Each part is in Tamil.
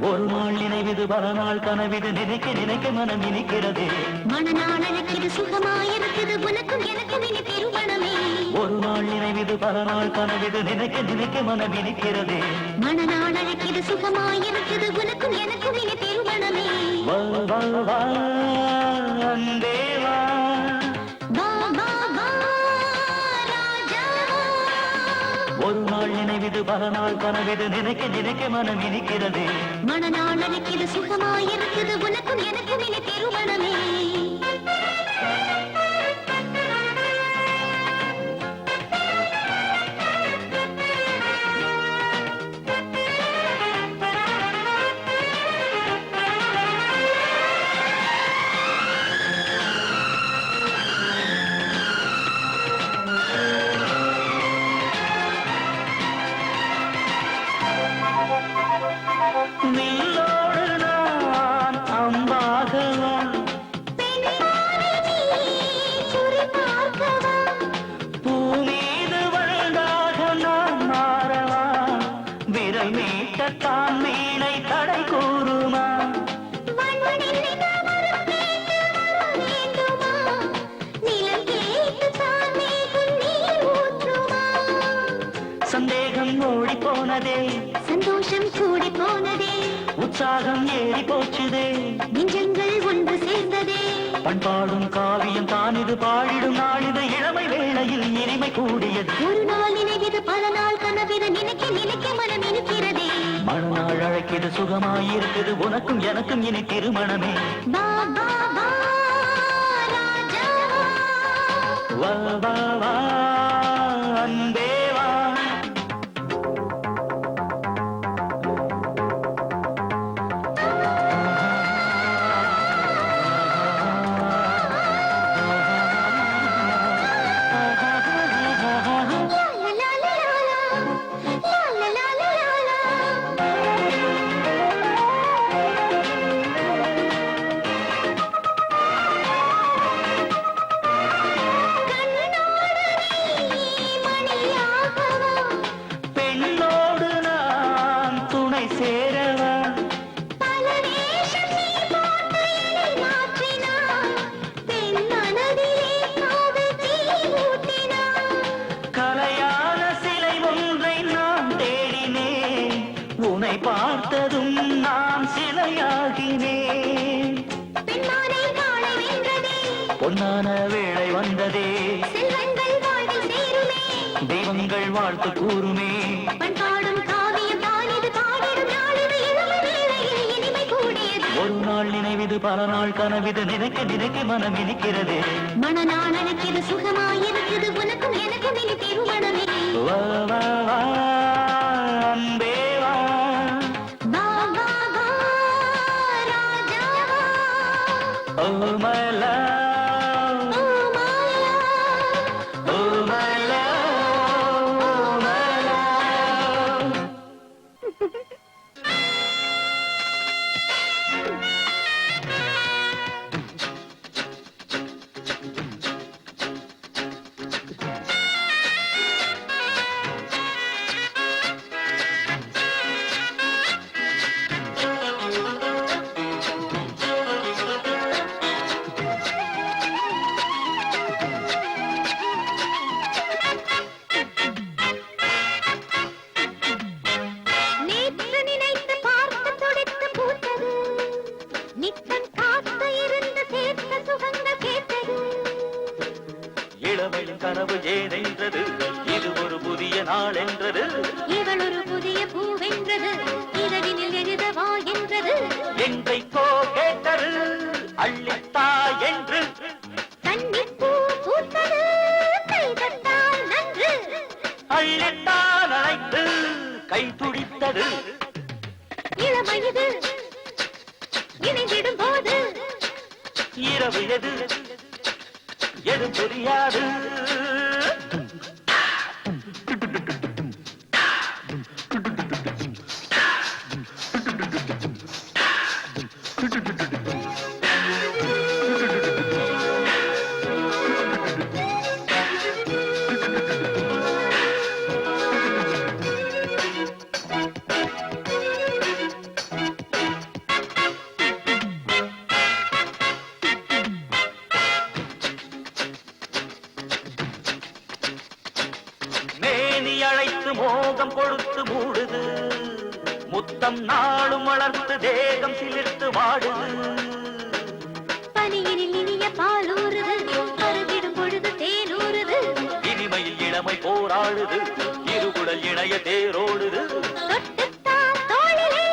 ஒரு நாள் நினைவிது பல நாள் கனவிது நினைக்க நினைக்க மனம் இனிக்கிறது மனநாள் அழைக்கிது சுகமாயிருக்குது உனக்கும் எனக்கும் இனி திருமணமே ஒரு நாள் நினைவிது பல நாள் கனவிது நினைக்க நினைக்க மனம் இனிக்கிறது மனநாள் அழைக்கிது சுகமாயிருக்குது உனக்கும் எனக்கும் இனி திருமணமே வா வா வா அன்பே வா ஒரு நாள் நினைவிது பல நாள் கனவிது நினைக்க நினைக்க மனம் இனிக்கிறது மனநாள் அழைக்கிது சுகமாயிருக்குது உனக்கும் எனக்கும் இனி திருமணமே நில்லோடு நான் அம்பாகவா பூமீது வந்தாக நான் மாறவா விரல் மீட்டத்தான் மீனை தடை கூறுமா சந்தேகம் ஓடி போனதே சந்தோஷம் கூடி போனதே உற்சாகம் ஏறி போச்சுதே நெஞ்சங்கள் ஒன்று சேர்ந்ததே பண்பாடும் காவியம் தான் இது பாடிடும் நாளிது இளமை வேளையில் இனிமை கூடியது ஒரு நாள் நினைவிது பல நாள் கனவிது நினைக்க நினைக்க மனம் இனிக்கிறதே மறுநாள் அழைக்கிது சுகமாயிருக்குது உனக்கும் எனக்கும் இனி திருமணமே வா வா வா ராஜா வா வா வா அன்பே வா பெண்ணோடு நான் துணை சேரவா கலையான சிலை ஒன்றை நான் தேடினேன் உன்னை பார்த்ததும் நான் சிலையாகினேன் பொன்னான வேளை வந்ததே தெய்வங்கள் வாழ்த்து கூறுமே ஒரு நாள் நினைவிது பல நாள் கனவிது நினைக்க நினைக்க மனம் இனிக்கிறது மனநாள் அழைக்கிது சுகமாயிருக்குது உனக்கும் எனக்கும் இனி திருமணமே வா வா வா அன்பே வா வா வா வா ராஜா ஓ my love O Maya oh my love oh my love நேற்று நினைத்து பார்த்து துடித்து பூத்தது நித்தம் காத்து இருந்து சேர்த்த சுகங்கள் கேட்டது இளமையின் கனவு ஏதென்றது இது ஒரு புதிய நாள் என்றது இவள் ஒரு புதிய பூவென்றது இரவினில் எழுதவா என்றது எங்கைக்கோ கேட்டது அள்ளித்தா என்று கன்னிப் பூ பூத்தது கை தட்டால் நன்று அள்ளித்தான் அழைத்து கை துடித்தது இளமையது இணைந்திடும் போது இரவு எது எது புரியாது வைத்து மோகம் கொடுத்து மூடுது முத்தம் நாளும் வளர்த்து தேகம் சிலிர்த்து வாடுது பனியினில் இனிய பாலூறுது பருகிடும் பொழுது தேனூறுது இனிமையில் இளமை போராடுது இருகுடல் இணைய தேரோடுது தொட்டுத்தான் தோளிலே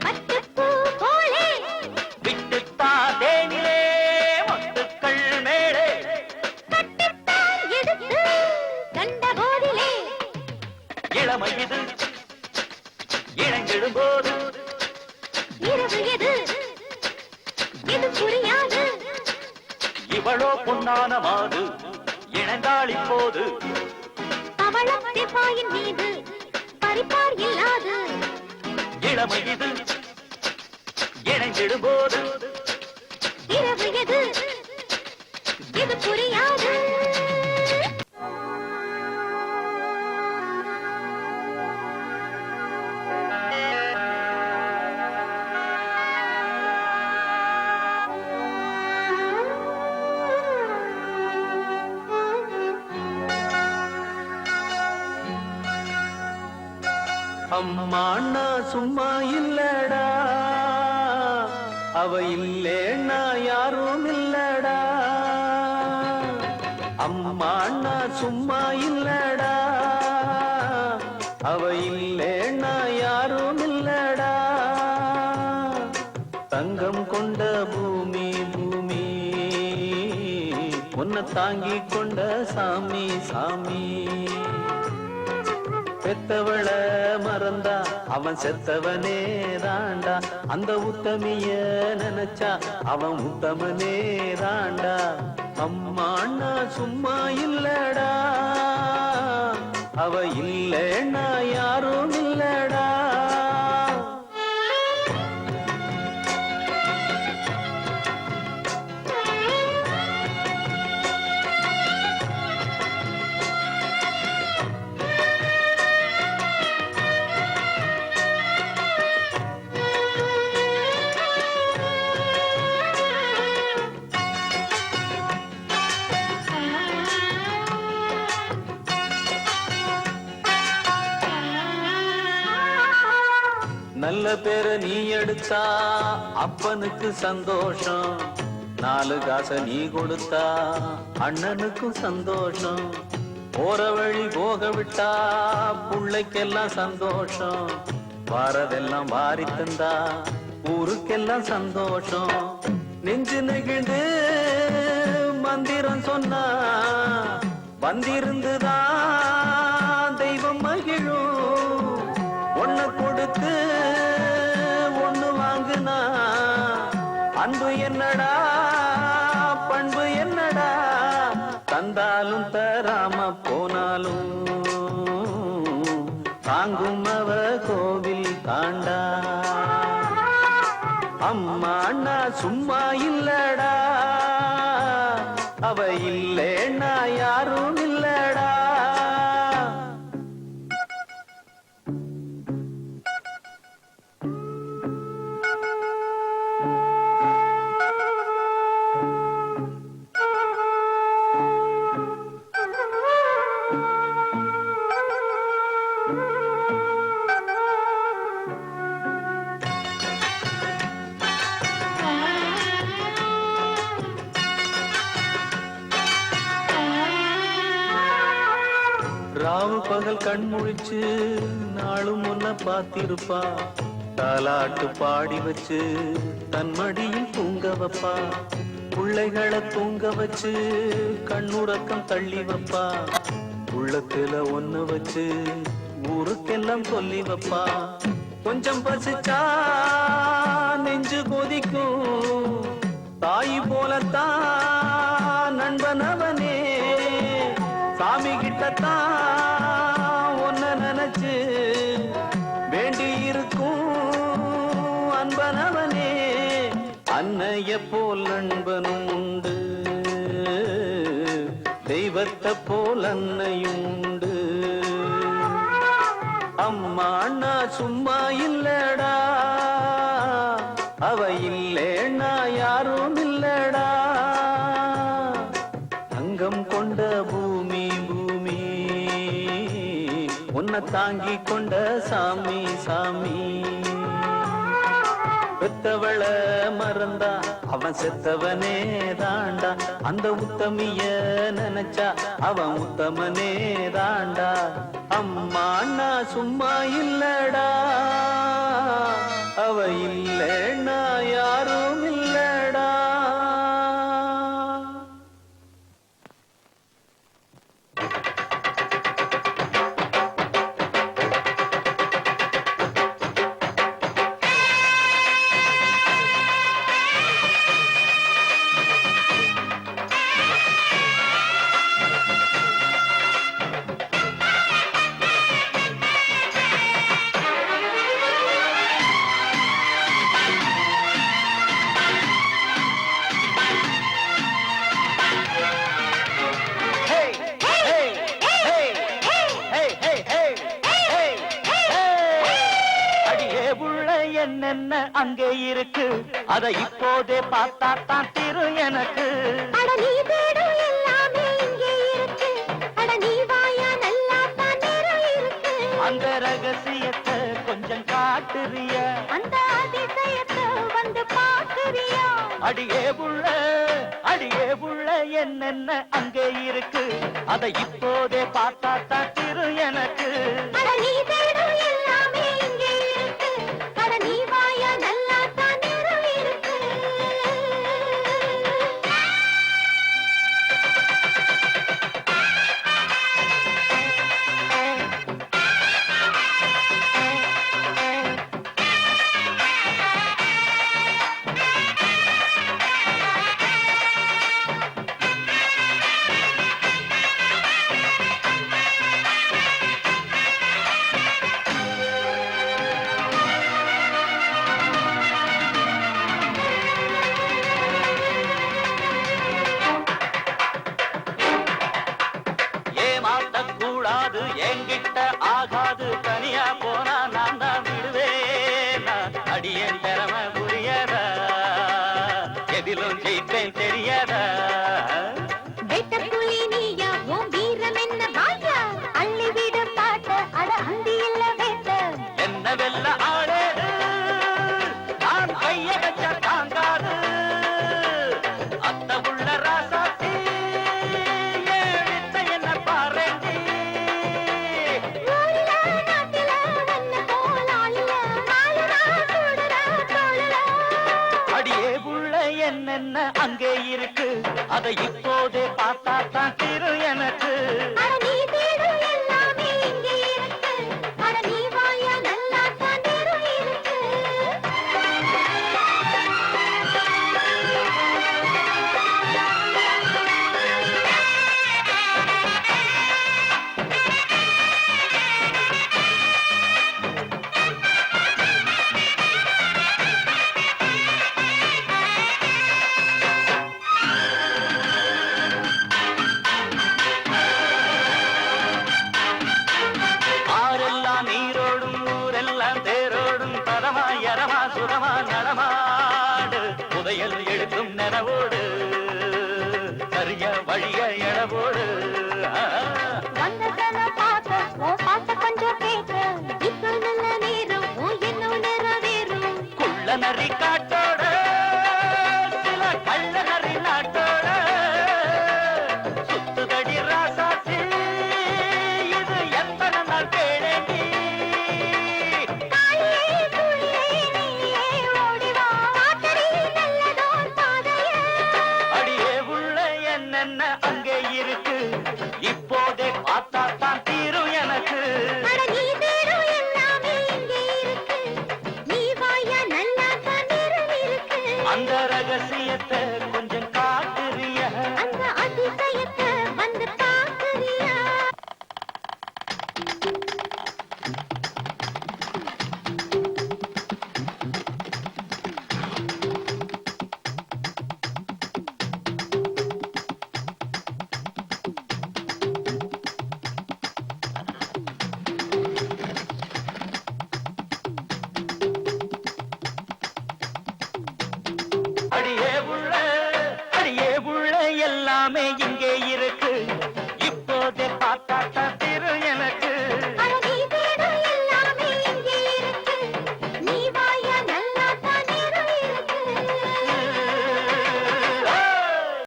பட்டுப்பூ போலே விட்டுத்தா தேனிலே மத்துக்கள் மேலே கட்டுத்தான் எடுத்து கண்ட போதிலே இளமை இது இணைந்திடும் போது இரவு எது இது புரியாது இவளோ பொன்னான மாது இணைந்தாள் இப்போது பவளத்தின் பாயின் மீது பறிப்பார் இல்லாது இளமை இது இணைந்திடும் போது இரவு எது இது புரியாது அம்மாண்ணா சும்மா இல்லடா அவ இல்லேன்னா யாரும் இல்லடா அம்மாண்ணா சும்மா இல்லடா அவ இல்லேன்னா யாரும் இல்லடா தங்கம் கொண்ட பூமி பூமி உன்னை தாங்கி கொண்ட சாமி சாமி பெத்தவள மறந்தா அவன் செத்தவனே தாண்டா அந்த உத்தமிய நினைச்சா அவன் உத்தமனே தாண்டா அம்மா அண்ணா சும்மா இல்லடா அவ இல்லைன்னா யாரும் இல்லடா நல்ல பேர நீ எடுத்தா அப்பனுக்கு சந்தோஷம் நாலு காச நீ கொடுத்தா அண்ணனுக்கும் சந்தோஷம் போற வழி போக விட்டா புள்ளைக்கெல்லாம் சந்தோஷம் வாரதெல்லாம் வாரி தந்தா ஊருக்கெல்லாம் சந்தோஷம் நெஞ்சு நெகிழ்ந்து மந்திரம் சொன்னா வந்திருந்துதான் தெய்வம் மகிழும் ஒண்ணு கொடுத்து ஒண்ணு வாங்குனா அன்பு என்னடா பண்பு என்னடா தந்தாலும் தராம போனாலும் தாங்கும் அவ கோவில் தாண்டா அம்மா அண்ணா சும்மா இல்லடா அவ இல்லேன்னா யாரும் இல்லடா ராவு பகல் கண் முழிச்சு நாளும் முன்ன பார்த்திருப்பா தாலாட்டு பாடி வச்சு தன் மடியில் தூங்க வைப்பா பிள்ளைகளை தூங்க வச்சு கண்ணுறக்கம் தள்ளி வைப்பா உள்ளத்துல ஒண்ணு வச்சு ஊருக்கெல்லாம் சொல்லி வைப்பா கொஞ்சம் பசிச்சா நெஞ்சு கொதிக்கும் தாய் போலத்தான் நண்பனவனே சாமி கிட்டத்தான் ஒன்ன நினைச்சு வேண்டி இருக்கும் அன்பனவனே அன்னைய போல் நண்பனும் உண்டு தெய்வத்தை போல் அன்னையும் உண்டு அம்மா அண்ணா சும்மா இல்லடா அவ இல்லேன்னா யாரும் இல்லடா தங்கம் கொண்ட பூமி பூமி உன்னை உன்னை தாங்கி கொண்ட சாமி சாமி. பெத்தவள மறந்தா அவன் செத்தவனே தாண்டா, அந்த உத்தமிய நினைச்சா அவன் உத்தமனே தாண்டா. அம்மா அண்ணா சும்மா இல்லடா, அவ இல்லைன்னா யாரும் இல்லடா. என்னென்ன அங்கே இருக்கு, அதை இப்போதே பார்த்தா தான் திரு எனக்கு. அட நீ தேடும் எல்லாமே இங்கே இருக்கு, அட நீ வாயா நல்லா தான் நேரம் இருக்கு. அந்த ரகசியத்தை கொஞ்சம் காட்டுறிய, அந்த அதிசயத்தை வந்து பாக்குறியா? அடியே புள்ள என்னென்ன அங்கே இருக்கு, அதை இப்போதே பார்த்தா தான் திரு எனக்கு. அட நீ தேடும் எல்லாமே இங்கே இருக்கு, அட நீ வாயா நல்லா தான் நேரம் இருக்கு. ஏமாற்றக்கூடாது, என்கிட்ட ஆகாது, தனியா போனா நான் தான் விடுவேன். அடியேன் திறமை புரியதா, எதிலும் ஜெயிப்பேன் தெரியாதா? வெட்டப்புலி நீயா, உன் வீரம் என்ன பாயா? அள்ளி விடு பாட்ட, அட அந்தி இல்ல வேட்ட. என்ன வெல்ல ஆளேது, நான் கைய வச்ச தாங்காது. அத்த உள்ள ராசாத்தி ஏழித்த என்ன பாரேண்டி. ஊரில நாட்டில வண்ண போல் ஆளில, நாளுடா கூடுடா தோளுல. அடியே புள்ள என்னென்ன அங்கே இருக்கு, அதை இப்போதே பார்த்தா தான் திரு எனக்கு. அட நீ தேடும் எல்லாமே இங்கே இருக்கு, அட நீ வாயா நல்லா தான் நேரம் இருக்கு. ஆரெல்லாம் நீரோடும், ஊரெல்லாம் தேரோடும், பதமா எரமா சுகமா நடமாடு. புதையல் எடுக்கும் நனவோடு, சரிய வழிய எழவோடு. வந்ததன பார்க்க, உன் பாட்ட கொஞ்சம் கேட்க, இப்போ நல்ல நேரம், உன் எண்ணம் நிறைவேறும். குள்ள நரி காட்டோட, சில கள்ள நரி நாட்டோட, சுத்துதடி ராசாத்தி, இது எத்தனை நாள் கேளேண்டி. தாயே புள்ளியே நீயே ஓடி வா, காட்டடி நல்லதோர் பாதையே. அடியே உள்ள என்னென்ன அங்கே இருக்கு, இப்போதே பார்த்தா தான்